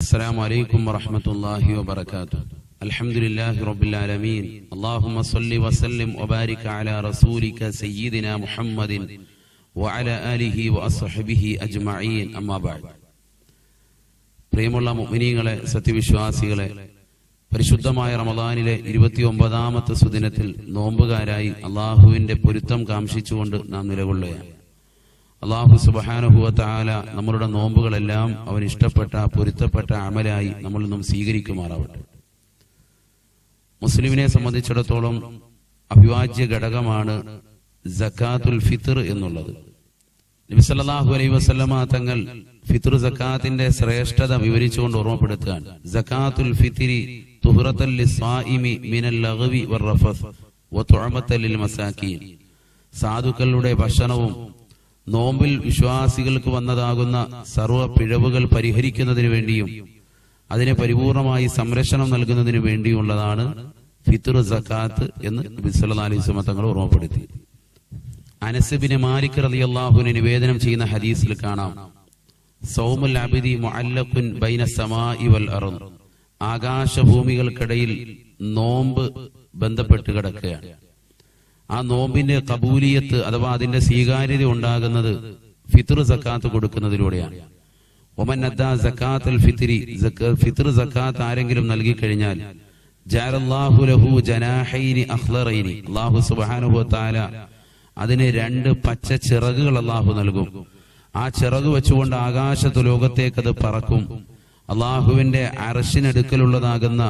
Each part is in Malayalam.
السلام عليكم ورحمة الله وبركاته. الحمد لله رب العالمين. اللهم صل وسلم وبارك على رسولك سيدنا محمد وعلى آله وأصحابه أجمعين. أما بعد. പ്രിയമുള്ള മുഅ്മിനീങ്ങളെ, സത്യവിശ്വാസികളെ, പരിശുദ്ധമായ റമദാനിലെ 29ാമത്തെ സുദിനത്തിൽ നോമ്പുകാരായി അള്ളാഹുവിന്റെ പൊരുത്തം കാംക്ഷിച്ചുകൊണ്ട് നാം നിലകൊള്ളുകയാണ്. അല്ലാഹു സുബ്ഹാനഹു വ തആല നമ്മളുടെ നോമ്പുകളെല്ലാം അവൻ ഇഷ്ടപ്പെട്ട പൊരുത്തപ്പെട്ട അമലായി നമ്മളിൽ നിന്നും സ്വീകരിക്കുമാറാവട്ടെ. മുസ്ലിമിനെ സംബന്ധിച്ചിടത്തോളം അവിഭാജ്യ ഘടകമാണ് സക്കാത്തുൽ ഫിത്ർ എന്നുള്ളത്. നബി സല്ലല്ലാഹു അലൈഹി വസല്ലമ തങ്ങൾ ഫിത്ർ സക്കാത്തിന്റെ ശ്രേഷ്ഠത വിവരിച്ചുകൊണ്ട് ഓർമ്മപ്പെടുത്തുകയാണ്. സക്കാത്തുൽ ഫിത്രി തുഹ്റത്തൽ ലിസ്സായിമി മിനൽ ലഗ്വി വറഫസ് വതുഅമത്തൽ ലിൽ മസാകീൻ. സാധുക്കളുടെ ഭക്ഷണവും നോമ്പിൽ വിശ്വാസികൾക്ക് വന്നതാകുന്ന സർവ്വ പിഴവുകൾ പരിഹരിക്കുന്നതിന് വേണ്ടിയും അതിനെ പരിപൂർണമായി സംരക്ഷണം നൽകുന്നതിന് വേണ്ടിയുള്ളതാണ് ഫിത്ർ സക്കാത്ത് എന്ന് നബി സല്ലല്ലാഹു അലൈഹി വസല്ലം തങ്ങൾ ഓർമ്മപ്പെടുത്തി. അനസ് ഇബ്നു മാലിക് റളിയല്ലാഹു അൻഹു നിവേദനം ചെയ്യുന്ന ഹദീസിൽ കാണാം, സൗമുൽ അബ്ദി മുഅല്ലഖുൻ ബൈന സമാഇ വൽ അർദ്. ആകാശഭൂമികൾക്കിടയിൽ നോമ്പ് ബന്ധപ്പെട്ട് കിടക്കുകയാണ്. ആ നോമ്പിന്റെ കബൂലിയത്ത് അഥവാ അതിന്റെ സ്വീകാര്യത ഉണ്ടാകുന്നത് ഫിത്ർ സക്കാത്ത് കൊടുക്കുന്നതിലൂടെയാണ്. ഒമൻ അദ്ദാ സക്കാത്തുൽ ഫിത്രി, ഫിത്ർ സക്കാത്ത് ആരെങ്കിലും നൽകി കഴിഞ്ഞാൽ ജഅലല്ലാഹു ലഹു ജനാഹൈനി അഖ്ളറൈനി, അല്ലാഹു സുബ്ഹാനഹു വ തആല അതിന് 2 പച്ച ചിറകുകൾ അല്ലാഹു നൽകും. ആ ചിറക് വെച്ചുകൊണ്ട് ആകാശത്ത് ലോകത്തേക്ക് അത് പറക്കും. അല്ലാഹുവിന്റെ അർശിനടുക്കലുള്ളതാകുന്ന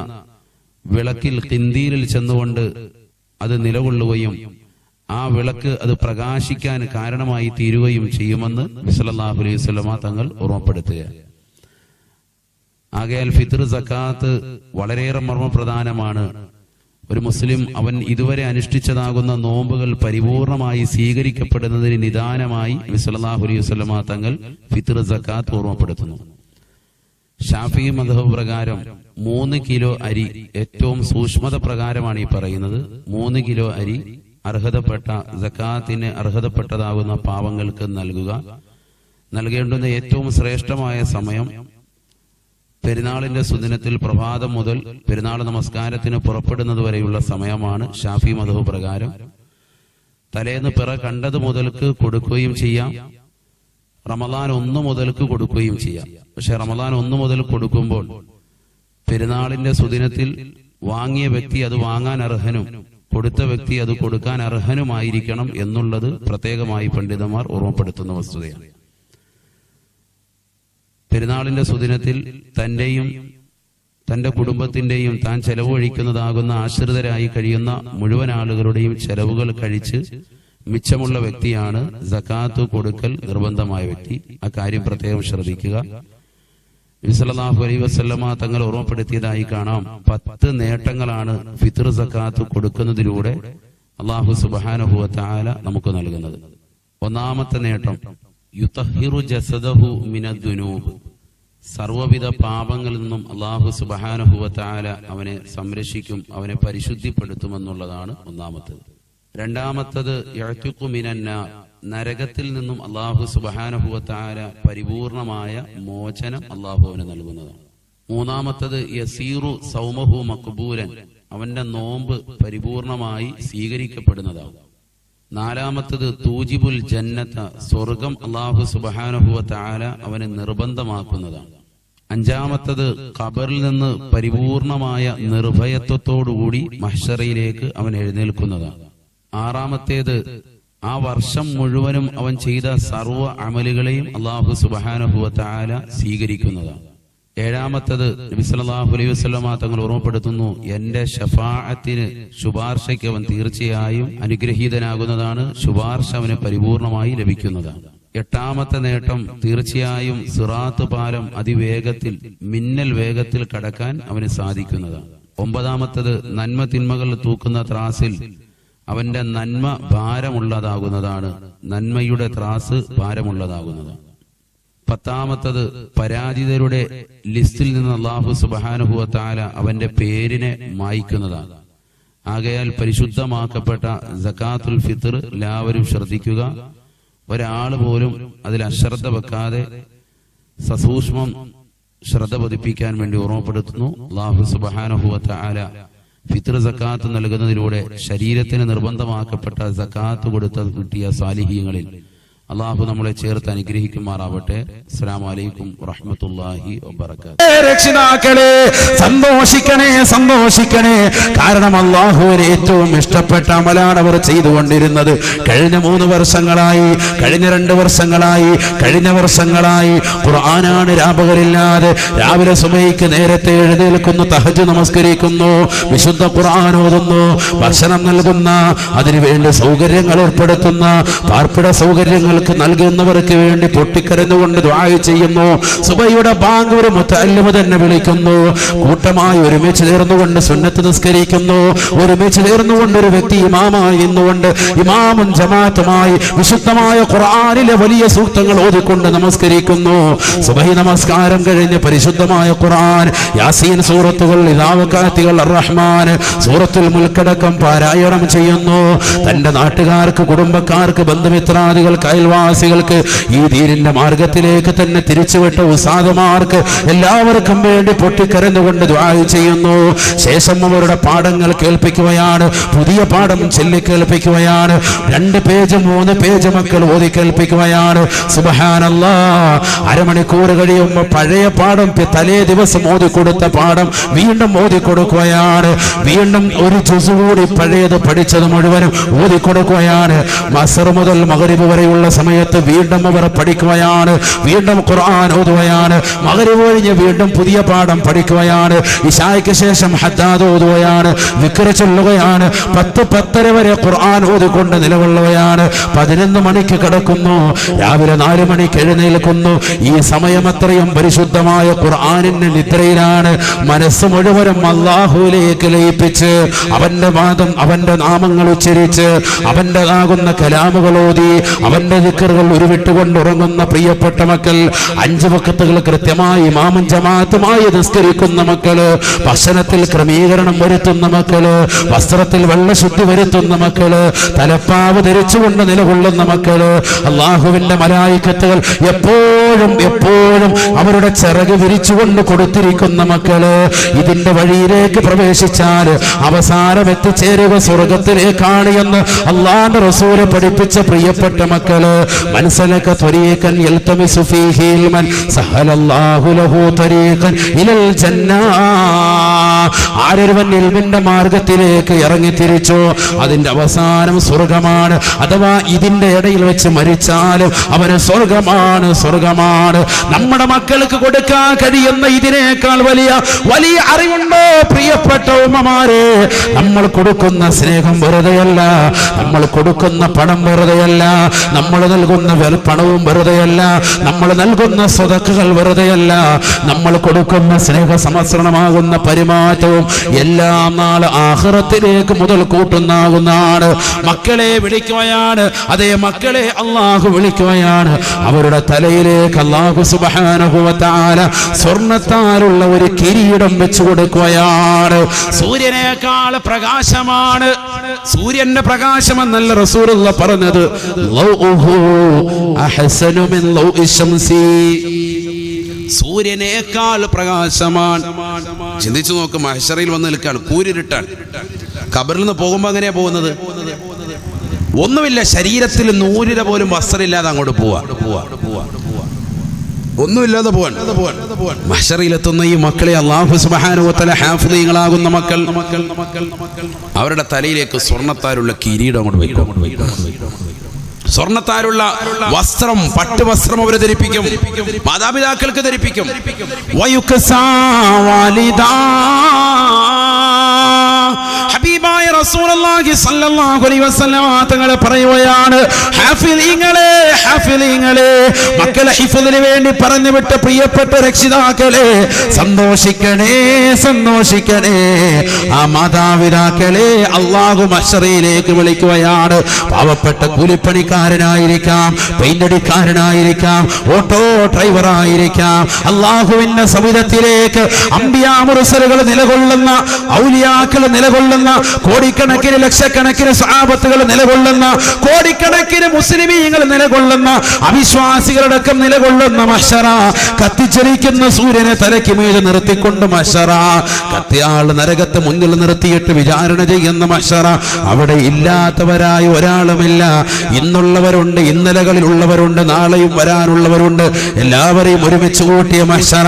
വിളക്കിൽ ഖിന്ദീലിൽ ചെന്നുകൊണ്ട് അത് നിലകൊള്ളുകയും ആ വിളക്ക് അത് പ്രകാശിക്കാൻ കാരണമായി തീരുകയും ചെയ്യുമെന്ന് സല്ലല്ലാഹു അലൈഹി വസല്ലമ തങ്ങൾ ഓർമ്മപ്പെടുത്തുക. ആകയാൽ ഫിത്ർ സക്കാത്ത് വളരെയേറെ മർമ്മപ്രധാനമാണ്. ഒരു മുസ്ലിം അവൻ ഇതുവരെ അനുഷ്ഠിച്ചതാകുന്ന നോമ്പുകൾ പരിപൂർണമായി സ്വീകരിക്കപ്പെടുന്നതിന് നിദാനമായി സല്ലല്ലാഹു അലൈഹി വസല്ലമ തങ്ങൾ ഫിത്ർ സക്കാത്ത് ഓർമ്മപ്പെടുത്തുന്നു. ഷാഫിഈ മദ്ഹബ് പ്രകാരം 3 കിലോ അരി, ഏറ്റവും സൂക്ഷ്മത പ്രകാരമാണ് ഈ പറയുന്നത്, 3 കിലോ അരി അർഹതപ്പെട്ട സക്കാത്തിന് അർഹതപ്പെട്ടതാകുന്ന പാവങ്ങൾക്ക് നൽകേണ്ടുന്ന ഏറ്റവും ശ്രേഷ്ഠമായ സമയം പെരുന്നാളിന്റെ സുദിനത്തിൽ പ്രഭാതം മുതൽ പെരുന്നാൾ നമസ്കാരത്തിന് പുറപ്പെടുന്നത് വരെയുള്ള സമയമാണ് ഷാഫിഈ മദ്ഹബ് പ്രകാരം. തലേന്ന് പിറ കണ്ടത് മുതൽക്ക് കൊടുക്കുകയും ചെയ്യാം, റമദാൻ 1 മുതൽക്ക് കൊടുക്കുകയും ചെയ്യാം. പക്ഷെ റമദാൻ 1 മുതൽ കൊടുക്കുമ്പോൾ പെരുന്നാളിന്റെ സുദിനത്തിൽ വാങ്ങിയ വ്യക്തി അത് വാങ്ങാൻ അർഹനും കൊടുത്ത വ്യക്തി അത് കൊടുക്കാൻ അർഹനുമായിരിക്കണം എന്നുള്ളത് പ്രത്യേകമായി പണ്ഡിതന്മാർ ഓർമ്മപ്പെടുത്തുന്ന വസ്തുതയാണ്. പെരുന്നാളിന്റെ സുദിനത്തിൽ തന്റെയും തന്റെ കുടുംബത്തിന്റെയും താൻ ചെലവഴിക്കുന്നതാകുന്ന ആശ്രിതരായി കഴിയുന്ന മുഴുവൻ ആളുകളുടെയും ചെലവുകൾ കഴിച്ച് മിച്ചമുള്ള വ്യക്തിയാണ് സക്കാത്ത് കൊടുക്കൽ നിർബന്ധമായ വ്യക്തി. ആ കാര്യം പ്രത്യേകം ശ്രദ്ധിക്കുക. നബി സല്ലല്ലാഹു അലൈഹി വസല്ലമ തങ്ങൾ ഓർമ്മപ്പെടുത്തിയതായി കാണാം, 10 നേട്ടങ്ങളാണ് ഫിത്ർ സക്കാത്ത് കൊടുക്കുന്നതിലൂടെ അല്ലാഹു സുബ്ഹാനഹു വ തആല നമുക്ക് നൽകുന്നത്. ഒന്നാമത്തെ നേട്ടം, യുതഹിറു ജസദഹു മിനദ്ദുനൂബ്. സർവ്വവിധ പാപങ്ങളിൽ നിന്നും അല്ലാഹു സുബ്ഹാനഹു വ തആല അവനെ സംരക്ഷിക്കും, അവനെ പരിശുദ്ധിപ്പെടുത്തുമെന്നുള്ളതാണ് ഒന്നാമത്തേത്. രണ്ടാമത്തത്, യഅ്തിഖു മിനന്നാർ. നരകത്തിൽ നിന്നും അല്ലാഹു സുബ്ഹാനഹു വ തആല പരിപൂർണമായ മോചനം അല്ലാഹു അവന് നൽകുന്നതാണ്. മൂന്നാമത്തത്, യസീറു സൗമഹു മഖ്ബൂലൻ. അവന്റെ നോമ്പ് പരിപൂർണമായി സ്വീകരിക്കപ്പെടുന്നതാകും. നാലാമത്തത്, തൂജിബുൽ ജന്നത. സ്വർഗം അല്ലാഹു സുബ്ഹാനഹു വ തആല അവന് നിർബന്ധമാക്കുന്നതാണ്. അഞ്ചാമത്തത്, ഖബറിൽ നിന്ന് പരിപൂർണമായ നിർഭയത്വത്തോടുകൂടി മഹ്ശറയിലേക്ക് അവൻ എഴുന്നേൽക്കുന്നതാണ്. ആറാമത്തേത്, ആ വർഷം മുഴുവനും അവൻ ചെയ്ത സർവ്വ അമലുകളെയും അല്ലാഹു സുബ്ഹാനഹു വ തആല സ്വീകരിക്കുന്നതാണ്. ഏഴാമത്തത്, നബി സല്ലല്ലാഹു അലൈഹി വസല്ലമ തങ്ങൾ ഓർമ്മപ്പെടുത്തുന്നു, എന്റെ ശഫാഅത്തിന് ശുപാർശയ്ക്ക് അവൻ തീർച്ചയായും അനുഗ്രഹീതനാകുന്നതാണ്, ശുപാർശ അവന് പരിപൂർണമായി ലഭിക്കുന്നതാണ്. എട്ടാമത്തെ നേട്ടം, തീർച്ചയായും സിറാത്ത് പാലം അതിവേഗത്തിൽ മിന്നൽ വേഗത്തിൽ കടക്കാൻ അവന് സാധിക്കുന്നതാണ്. ഒമ്പതാമത്തത്, നന്മ തിന്മകൾ തൂക്കുന്ന ത്രാസിൽ അവന്റെ നന്മ ഭാരമുള്ളതാകുന്നതാണ്, നന്മയുടെ ത്രാസ് ഭാരമുള്ളതാകുന്നതാണ്. പത്താമത്തത്, പരാജിതരുടെ ലിസ്റ്റിൽ നിന്ന് അല്ലാഹു സുബ്ഹാനഹു വ തആല അവന്റെ പേരിനെ മായ്ക്കുന്നതാണ്. ആകയാൽ പരിശുദ്ധമാക്കപ്പെട്ട സക്കാത്തുൽ ഫിത്ർ എല്ലാവരും ശ്രദ്ധിക്കുക. ഒരാൾ പോലും അതിൽ അശ്രദ്ധ വെക്കാതെ സസൂക്ഷ്മം ശ്രദ്ധ പതിപ്പിക്കാൻ വേണ്ടി ഓർമ്മപ്പെടുത്തുന്നു. അല്ലാഹു സുബ്ഹാനഹു വ തആല ഫിത്ർ സക്കാത്ത് നൽകുന്നതിലൂടെ ശരീരത്തിന് നിർബന്ധമാക്കപ്പെട്ട സക്കാത്ത് കിട്ടിയ സാലിഹീങ്ങളിൽ അള്ളാഹു നമ്മളെ ചേർത്ത് അനുഗ്രഹിക്കുമാറാവട്ടെ. അസ്സലാമു അലൈക്കും വറഹ്മത്തുള്ളാഹി വബറകാതുഹു. രക്ഷിതാക്കളെ സന്തോഷിക്കണേ, സന്തോഷിക്കണേ. കാരണം അള്ളാഹുവിന് ഏറ്റവും ഇഷ്ടപ്പെട്ട അമലാണ് അവർ ചെയ്തുകൊണ്ടിരുന്നത്. കഴിഞ്ഞ 3 വർഷങ്ങളായി, കഴിഞ്ഞ 2 വർഷങ്ങളായി, കഴിഞ്ഞ വർഷങ്ങളായി ഖുർആനാണ് രാപകലില്ലാതെ. രാവിലെ സുബഹിക്ക് നേരത്തെ എഴുന്നേൽക്കുന്നു, തഹജ്ജുദ് നമസ്കരിക്കുന്നു, വിശുദ്ധ ഖുർആൻ ഓതുന്നു, ഭക്ഷണം നൽകുന്ന, അതിനുവേണ്ടി സൗകര്യങ്ങൾ ഏർപ്പെടുത്തുന്ന, പാർപ്പിട സൗകര്യങ്ങൾ നൽകുന്നവർക്ക് വേണ്ടി പൊട്ടിക്കരഞ്ഞുകൊണ്ട് ദുആ ചെയ്യുന്നു. സുബഹിയുടെ ബാങ്ക് ഒരു മുത്തഅല്ലിമ് തന്നെ വിളിക്കുന്നു. കൂട്ടമായി ഒരുമിച്ച് ചേർന്നുകൊണ്ട് സുന്നത്ത് നിസ്കരിക്കുന്നു. ഒരുമിച്ച് ചേർന്നുകൊണ്ട് ഒരു വ്യക്തി ഇമാമായി നിന്നുകൊണ്ട് ഇമാമും ജമാഅത്തുമായി വിശുദ്ധമായ ഖുർആനിലെ വലിയ സൂക്തങ്ങൾ ഓതിക്കൊണ്ട് നമസ്കരിക്കുന്നു. സുബഹി നമസ്കാരം കഴിഞ്ഞ് പരിശുദ്ധമായ ഖുർആൻ, യാസീൻ സൂറത്തുകൾ, ഇദാവകാത്തികൾ, അർ-റഹ്മാൻ, സൂറത്തുൽ മുൽക്കടക്കം പാരായണം ചെയ്യുന്നു. തന്റെ നാട്ടുകാർക്ക്, കുടുംബക്കാർക്ക്, ബന്ധുമിത്രാദികൾക്ക്, വാസികൾക്ക് ഈ ദീനിന്റെ മാർഗത്തിലേക്ക് തന്നെ തിരിച്ചുവിട്ട ഉസ്താദുമാർക്ക് എല്ലാവർക്കും വേണ്ടി പൊട്ടിക്കരഞ്ഞുകൊണ്ട് ദുആ ചെയ്യുന്നു. ശേഷം അവരുടെ പാഠങ്ങൾ കേൾപ്പിക്കുകയാണ്, പുതിയ പാഠം ചൊല്ലിക്കേൾപ്പിക്കുകയാണ്. 2 പേജ് 3 പേജ് മക്കൾ ഓതി കേൾപ്പിക്കുകയാണ്. സുബ്ഹാനല്ലാഹ്. അരമണിക്കൂർ കഴിയുമ്പോൾ പഴയ പാഠം, തലേ ദിവസം ഓതിക്കൊടുത്ത പാഠം വീണ്ടും ഓതിക്കൊടുക്കുകയാണ്. വീണ്ടും ഒരു ജുസ് കൂടി പഴയത് പഠിച്ചത് മുഴുവനും ഓതിക്കൊടുക്കുകയാണ്. മസ്ർ മുതൽ മഗ്രിബ് വരെയുള്ള സമയത്ത് വീണ്ടും അവർ പഠിക്കുകയാണ്, വീണ്ടും ഖുർആൻ ഓതുകയാണ്. മഗ്രിബ് കഴിഞ്ഞ് വീണ്ടും പുതിയ പാഠം പഠിക്കുകയാണ്. ഇശായ്ക്ക് ശേഷം ഹദ്ദാദ് ഓതുകയാണ്, വിക്ർ ചൊല്ലുകയാണ്. 10-10:30 വരെ ഖുർആൻ ഓതിക്കൊണ്ട് നിലകൊള്ളുകയാണ്. 11 മണിക്ക് കിടക്കുന്നു, രാവിലെ 4 മണിക്ക് എഴുന്നേൽക്കുന്നു. ഈ സമയം അത്രയും പരിശുദ്ധമായ ഖുർആനിന്റെ നിദ്രയിലാണ്. മനസ്സ് മുഴുവനും അല്ലാഹുവിലേക്ക് ലയിപ്പിച്ച് അവന്റെ വാദം, അവന്റെ നാമങ്ങൾ ഉച്ചരിച്ച്, അവന്റേതാകുന്ന കലാമുകൾ ഓതി, അവന്റെ ദിക്റുകൾ ഉരുവിട്ടുകൊണ്ട് ഉറങ്ങുന്ന പ്രിയപ്പെട്ട മക്കൾ, 5 വഖത്തുകൾ കൃത്യമായി ഇമാമും ജമാഅത്തുമായി നിസ്കരിക്കുന്ന മക്കള്, ഭക്ഷണത്തിൽ ക്രമീകരണം വരുത്തുന്ന മക്കള്, വസ്ത്രത്തിൽ വെള്ളശുദ്ധി വരുത്തുന്ന മക്കള്, തലപ്പാവ് ധരിച്ചുകൊണ്ട് നിലകൊള്ളുന്ന മക്കള്, അള്ളാഹുവിന്റെ മലായികത്തുകൾ എപ്പോഴും എപ്പോഴും അവരുടെ ചിറക് വിരിച്ചുകൊണ്ട് കൊടുത്തിരിക്കുന്ന മക്കള്, ഇതിന്റെ വഴിയിലേക്ക് പ്രവേശിച്ചാൽ അവസാനം എത്തിച്ചേരുക സ്വർഗത്തിലേക്കാണ് എന്ന് അള്ളാഹുവിന്റെ റസൂൽ പഠിപ്പിച്ച പ്രിയപ്പെട്ട മക്കള്, മനസലക ത്വരീഖൻ യൽതമിസു ഫീഹി ഇൽമൻ സഹലല്ലാഹു ലഹു ത്വരീഖൻ ഇലൽ ജന്ന. ആരൊരുവൻ ഇൽമിന്റെ മാർഗത്തിലേക്ക് ഇറങ്ങി തിരിച്ചോ അതിന്റെ അവസാനം സ്വർഗമാണ്. അഥവാ ഇതിന്റെ ഇടയിൽ വെച്ച് മരിച്ചാലും അവന് സ്വർഗമാണ്, സ്വർഗമാണ്. നമ്മുടെ മക്കൾക്ക് കൊടുക്കാൻ കഴിയുന്ന ഇതിനേക്കാൾ വലിയ വലിയ അറിവുണ്ടോ പ്രിയപ്പെട്ട ഉമ്മമാരെ? നമ്മൾ കൊടുക്കുന്ന സ്നേഹം വെറുതെയല്ല, നമ്മൾ കൊടുക്കുന്ന പണം വെറുതെയല്ല, നമ്മൾ നൽകുന്ന പണവും വെറുതെയല്ല, നമ്മൾ നൽകുന്ന സ്വതക്കുകൾ വെറുതെയല്ല, നമ്മൾ കൊടുക്കുന്ന സ്നേഹ സമസ്രണമാകുന്ന പരിമാറ്റവും എല്ലാം നാളെ ആഖിറത്തിലേക്ക് മുതൽ കൂട്ടുന്നാകുന്നതാണ്. മക്കളെ വിളിക്കുകയാണ്, അതേ മക്കളെ അള്ളാഹു വിളിക്കുകയാണ്. അവരുടെ തലയിലേക്ക് അള്ളാഹു സുബ്ഹാനഹു വ തആല സ്വർണ്ണത്താലുള്ള ഒരു കിരീടം വെച്ചു കൊടുക്കുകയാണ്. സൂര്യനേക്കാൾ പ്രകാശമാണ്, സൂര്യന്റെ പ്രകാശം എന്നല്ല റസൂലുള്ളാഹി പറഞ്ഞത്. അഹ്സനു മിൻ ലൗഇ ശംസി, സൂര്യനേക്കാൾ പ്രകാശമാണ്. ചിന്തിച്ചു നോക്ക്, മഹ്ശറിൽ വന്ന് നിൽക്കാണ്, കൂരിരുട്ടാണ്. ഖബറിൽ നിന്ന് പോകുമ്പോൾ അങ്ങനെയാ പോകുന്നത്? ഒന്നുമില്ല, ശരീരത്തിൽ 100 പോലും വസ്ത്രമില്ലാതെ അങ്ങോട്ട് പോവാ, ഒന്നുമില്ലാതെ പോവാൻ. മഹ്ശറിലെത്തുന്ന ഈ മക്കളെ അല്ലാഹു സുബ്ഹാനഹു വ തആല ഹാഫിളീങ്ങളാകുന്ന മക്കൾ, അവരുടെ തലയിലേക്ക് സ്വർണ്ണത്താലുള്ള കിരീടം അങ്ങോട്ട് വയ്ക്കും. സ്വർണ്ണത്താലുള്ള വസ്ത്രം, പട്ടുവസ്ത്രം അവരെ ധരിപ്പിക്കും, മാതാപിതാക്കൾക്ക് ധരിപ്പിക്കും. ഹബീബായ റസൂലുള്ളാഹി സ്വല്ലല്ലാഹു അലൈഹി വസല്ലം തങ്ങൾ പറയുകയാണ്, ഹാഫിളീങ്ങളെ, ഹാഫിളീങ്ങളെ, മക്കളെ ഹിഫ്ളിന് വേണ്ടി പറഞ്ഞു വിട്ട പ്രിയപ്പെട്ട രക്ഷിതാക്കളെ, സന്തോഷിക്കണേ, സന്തോഷിക്കണേ. ആ മാതാപിതാക്കളെ അല്ലാഹു മഹ്ശറിലേക്ക് വിളിക്കുകയാണ്. പാവപ്പെട്ട കൂലിപ്പണിക്കാരനായിരിക്കാം, പെയിന്റടിക്കാരനായിരിക്കാം, ഓട്ടോ ഡ്രൈവറായിരിക്കാം, അല്ലാഹുവിന്റെ സവിധത്തിലേക്ക് അംബിയാ മുർസലുകൾ നിലകൊള്ളുന്ന, ഔലിയാക്കൾ നിലകൊള്ളുന്ന, കോടി കോടിക്കണക്കിന് ലക്ഷക്കണക്കിന് സ്വഹാബത്തുകൾ നിലകൊള്ളുന്ന, കോടിക്കണക്കിന് മുസ്ലിമീങ്ങൾ നിലകൊള്ളുന്ന, അവിശ്വാസികളടക്കം നിലകൊള്ളുന്ന മഹ്ശറ, കത്തിച്ചരിക്കുന്ന സൂര്യനെ തലയ്ക്ക് മീതെ നിർത്തിക്കൊണ്ട് മഹ്ശറ, കത്തിയാൾ നരകത്തെ മുന്നിൽ നിർത്തിയിട്ട് വിചാരണ ചെയ്യുന്ന മഹ്ശറ, അവിടെ ഇല്ലാത്തവരായ ഒരാളുമില്ല. ഇന്നുള്ളവരുണ്ട്, ഇന്നലകളിലുള്ളവരുണ്ട്, നാളെയും വരാനുള്ളവരുണ്ട്. എല്ലാവരെയും ഒരുമിച്ച് കൂട്ടിയ മഹ്ശറ.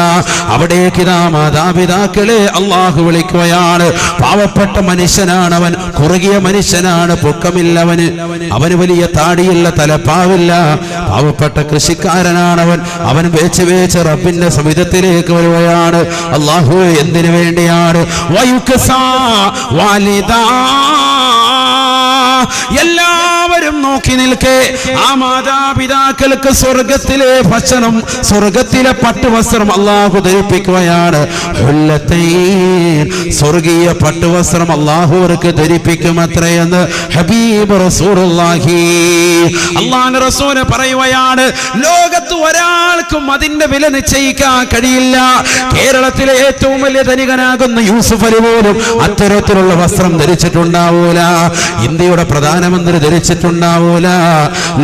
അവിടേക്ക് ഇതാ മാതാപിതാക്കളെ അള്ളാഹു വിളിക്കുകയാണ്. പാവപ്പെട്ട മനുഷ്യനാണ് അവൻ, കുറുകിയ മനുഷ്യനാണ്, പൊക്കമില്ലവന്, അവന് വലിയ താടിയില്ല, തലപ്പാവില്ല, പാവപ്പെട്ട കൃഷിക്കാരനാണവൻ. അവൻ വേച്ച് വേച്ച് റബ്ബിന്റെ സവിധത്തിലേക്ക് വരുകയാണ്. അള്ളാഹു എന്തിനു വേണ്ടിയാണ്? വയുക്സാ വാലിദാ, എല്ലാവരും നോക്കി നിൽക്കെ ആ മാതാപിതാക്കൾക്ക് സ്വർഗത്തിലെ ഭക്ഷണം, സ്വർഗത്തിലെ പട്ടുവസ്ത്രം അള്ളാഹു ധരിപ്പിക്കുകയാണ്. സ്വർഗീയ പട്ടുവസ്ത്രം അള്ളാഹു അവർക്ക് ധരിപ്പിക്കും അത്രയെന്ന് ഹബീബ് റസൂലുള്ളാഹി. അള്ളാഹുവിന്റെ റസൂല് പറയുകയാണ്, ലോകത്ത് ഒരാൾക്കും അതിന്റെ വില നിശ്ചയിക്കാൻ കഴിയില്ല. കേരളത്തിലെ ഏറ്റവും വലിയ ധനികനാകുന്ന യൂസുഫ് അലി പോലും അത്തരത്തിലുള്ള വസ്ത്രം ധരിച്ചിട്ടുണ്ടാവൂല. ഇന്ത്യയുടെ പ്രധാനമന്ത്രി ധരിച്ചിട്ടുണ്ടാവൂല.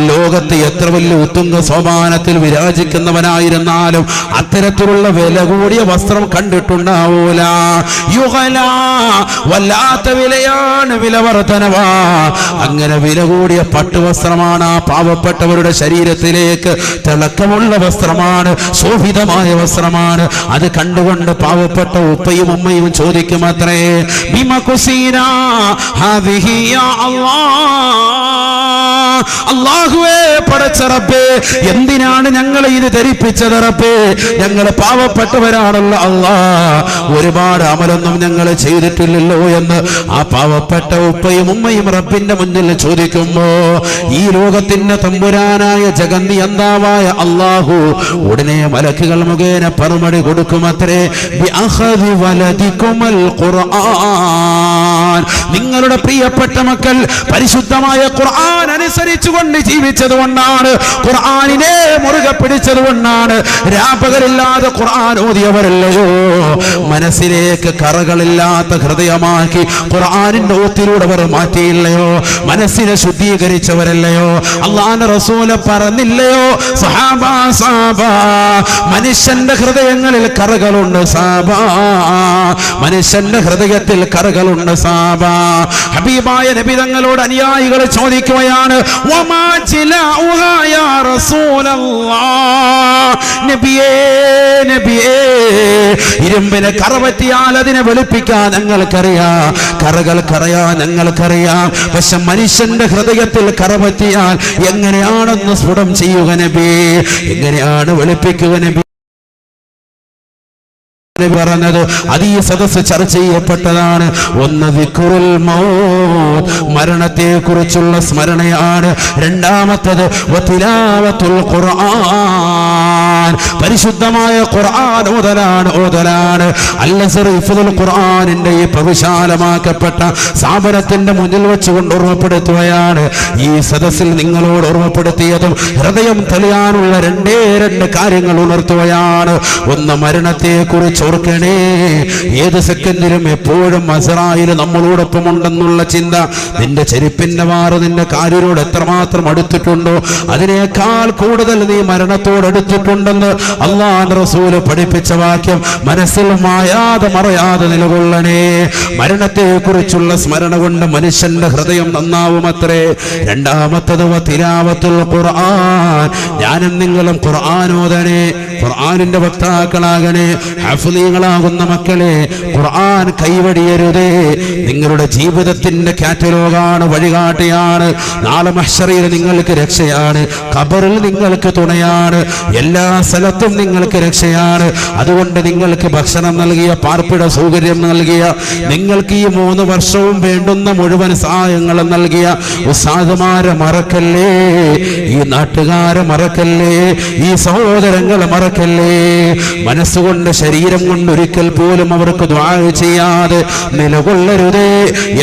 ലോകത്ത് എത്ര വലിയ ഉത്തുംഗ സോപാനത്തിൽ വിരാജിക്കുന്നവനായിരുന്നാലും അത്തരത്തിലുള്ള വില കൂടിയ വസ്ത്രം കണ്ടിട്ടുണ്ടാവൂല. യുഗല, വല്ലാത്ത വിലയാണ്, വില വർധനവാ. അങ്ങനെ വില കൂടിയ പട്ടുവസ്ത്രമാണ് ആ പാവപ്പെട്ടവരുടെ ശരീരത്തിലേക്ക്, തിളക്കമുള്ള വസ്ത്രമാണ്, ശോഭിതമായ വസ്ത്രമാണ്. അത് കണ്ടുകൊണ്ട് പാവപ്പെട്ട ഉപ്പയും ഉമ്മയും ചോദിക്കും അത്രേ, ബിമകുസീന ഹാദിഹി യാ അല്ലാഹുവേ, പടച്ച റബ്ബേ, എന്തിനാണ് ഞങ്ങളെ ഇത് ധരിപ്പിച്ചത് റബ്ബേ? ഞങ്ങൾ പാവപ്പെട്ടവരാണല്ലോ അല്ലാ, ഒരുപാട് അമലൊന്നും ഞങ്ങൾ ചെയ്തിട്ടില്ലല്ലോ എന്ന് ആ പാവപ്പെട്ട ഉപ്പയും ഉമ്മയും റബ്ബിന്റെ മുന്നിൽ ചോദിക്കുമ്പോ ഈ ലോകത്തിന്റെ തമ്പുരാനായ ജഗന്നിയന്താവായ അല്ലാഹു ഉടനെ മലക്കുകൾ മുഖേന മറുപടി കൊടുക്കുമത്രേ, ബിഅഖദി വലദികുമൽ ഖുർആൻ, നിങ്ങളുടെ പ്രിയപ്പെട്ട മക്കൾ പരിശുദ്ധമായ ഖുർആൻ അനുസരിച്ചുകൊണ്ട് ജീവിച്ചത് കൊണ്ടാണ്, ഖുർആനിനെ മുറുകെ പിടിച്ചത് കൊണ്ടാണ്, രാപകലില്ലാതെ ഖുർആൻ ഓതിയവരല്ലയോ, മനസ്സിലേക്ക് കറകളില്ലാത്ത ഹൃദയമാക്കി ഖുർആനിന്റെ ഓത്തിലൂടെ അവർ മാറ്റിയില്ലയോ, മനസ്സിനെ ശുദ്ധീകരിച്ചവരല്ലയോ? അല്ലാഹുവിന്റെ റസൂൽ പറഞ്ഞില്ലയോ, സഹാബാ സഹാബാ, മനുഷ്യന്റെ ഹൃദയങ്ങളിൽ കറകളുണ്ട് സാബാ, മനുഷ്യന്റെ ഹൃദയത്തിൽ കറകളുണ്ട് സാബാ. ഹബീബായ നബി തങ്ങളോട് അനുയായികൾ ചോദിക്കുകയാണ്, വമാ ജിലാഉഹാ യാ റസൂലല്ലാഹ്, നബിയേ നബിയേ, ഇരുമ്പിനെ കറപറ്റിയാൽ അതിനെ വെളുപ്പിക്കാൻ ഞങ്ങൾക്കറിയാം, കറകൾ കറയാൻ ഞങ്ങൾക്കറിയാം, പക്ഷെ മനുഷ്യന്റെ ഹൃദയത്തിൽ കറപറ്റിയാൽ എങ്ങനെയാണെന്ന് സ്ഫുടം ചെയ്യുക നബി, എങ്ങനെയാണ് വെളുപ്പിക്കുക നബി പറഞ്ഞത്? അത് ഈ സദസ്സ് ചർച്ച ചെയ്യപ്പെട്ടതാണ്. ഒന്ന് ദിക്റുൽ മൗത്ത്, മരണത്തെ കുറിച്ചുള്ള സ്മരണയാണ്. രണ്ടാമത്തത് വതിലാവത്തുൽ ഖുർആൻ, പരിശുദ്ധമായ ഖുർആൻ ഓതലാണ്. അൽ-അസ്റിഫുൽ ഖുർആനിന്റെ ഈ പ്രവിശാലമാക്കപ്പെട്ട സ്ഥാപനത്തിന്റെ മുന്നിൽ വെച്ചുകൊണ്ട് ഓർമ്മപ്പെടുത്തുകയാണ്. ഈ സദസ്സിൽ നിങ്ങളോട് ഓർമ്മപ്പെടുത്തിയതും ഹൃദയം തെളിയാനുള്ള രണ്ട് കാര്യങ്ങൾ ഉണർത്തുകയാണ്. ഒന്ന്, മരണത്തെ കുറിച്ച് ഓർക്കണേ. ഏത് സെക്കൻഡിലും എപ്പോഴും അസ്റായിൽ നമ്മളോടൊപ്പം ഉണ്ടെന്നുള്ള ചിന്ത. നിന്റെ ചെരുപ്പിന്റെ വാറ് നിന്റെ കാലിനോട് എത്രമാത്രം അടുത്തിട്ടുണ്ടോ അതിനേക്കാൾ കൂടുതൽ നീ മരണത്തോട് അടുത്തിട്ടുണ്ടെന്ന് അല്ലാഹുവിന്റെ റസൂല് പഠിപ്പിച്ച വാക്യം മനസ്സിൽ മായാതെ മറയാതെ നിലകൊള്ളണേ. മരണത്തെ കുറിച്ചുള്ള സ്മരണ കൊണ്ട് മനുഷ്യന്റെ ഹൃദയം നന്നാവുമത്രേ. രണ്ടാമത്തത് തിലാവത്തുൽ ഖുർആൻ, ഞാനും നിങ്ങളും ഖുർആൻ ഓതണേ, ഖുർആനിന്റെ വക്താക്കളാകണേ. ഹാഫിളീങ്ങളാകുന്ന മക്കളെ, ഖുർആൻ കൈവടിയരുതേ. നിങ്ങളുടെ ജീവിതത്തിന്റെ കാറ്റലോഗാണ്, വഴികാട്ടിയാണ്. നാളെ മഹ്ശറിൽ നിങ്ങൾക്ക് രക്ഷയാണ്, ഖബറിൽ നിങ്ങൾക്ക് തുണയാണ്, എല്ലാ സ്ഥലത്തും നിങ്ങൾക്ക് രക്ഷയാണ്. അതുകൊണ്ട് നിങ്ങൾക്ക് ഭക്ഷണം നൽകിയ, പാർപ്പിട സൗകര്യം നൽകിയ, നിങ്ങൾക്ക് ഈ 3 വർഷവും വേണ്ടുന്ന മുഴുവൻ സഹായങ്ങളും നൽകിയ ഉസ്താദുമാരെ മറക്കല്ലേ, ഈ നാട്ടുകാരെ മറക്കല്ലേ, ഈ സഹോദരങ്ങളെ മറക്കല്ലേ. മനസ്സുകൊണ്ട് ശരീരം കൊണ്ട് ഒരിക്കൽ പോലും അവർക്ക് ദുആ ചെയ്യാതെ നിലകൊള്ളരുതേ.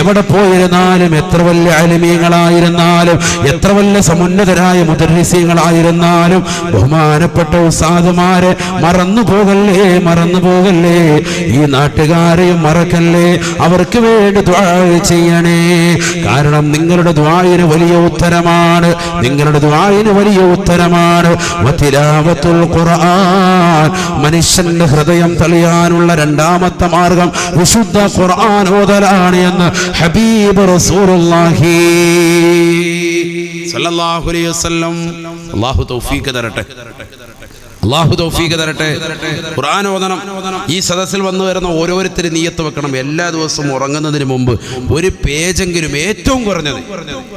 എവിടെ പോയിരുന്നാലും, എത്ര വലിയ ആലിമീങ്ങളായിരുന്നാലും, എത്ര വലിയ സമുന്നതരായ മുദർരിസീങ്ങളായിരുന്നാലും, ബഹുമാനപ്പെട്ട ഉസ്താദുമാരെ മറന്നു പോകല്ലേ. ഈ നാട്ടുകാരെയും മറക്കല്ലേ. അവർക്ക് വേണ്ടി ദുആ ചെയ്യണേ. കാരണം നിങ്ങളുടെ ദുആയിന് വലിയ ഉത്തരമാണ്. വതിലാവത്തുൽ ഖുർആൻ, മനുഷ്യന്റെ ഹൃദയം തെളിയാനുള്ള രണ്ടാമത്തെ മാർഗം വിശുദ്ധ ഖുർആൻ ഓതലാണ് എന്ന് ഹബീബ് റസൂലുള്ളാഹി സല്ലല്ലാഹു അലൈഹി വസല്ലം. അല്ലാഹു തൗഫീഖ് തരട്ടെ. ഖുർആൻ ഓതണം. ഈ സദസ്സിൽ വന്നു വരുന്ന ഓരോരുത്തരും നിയ്യത്ത് വെക്കണം. എല്ലാ ദിവസവും ഉറങ്ങുന്നതിന് മുമ്പ് ഒരു പേജെങ്കിലും, ഏറ്റവും കുറഞ്ഞത്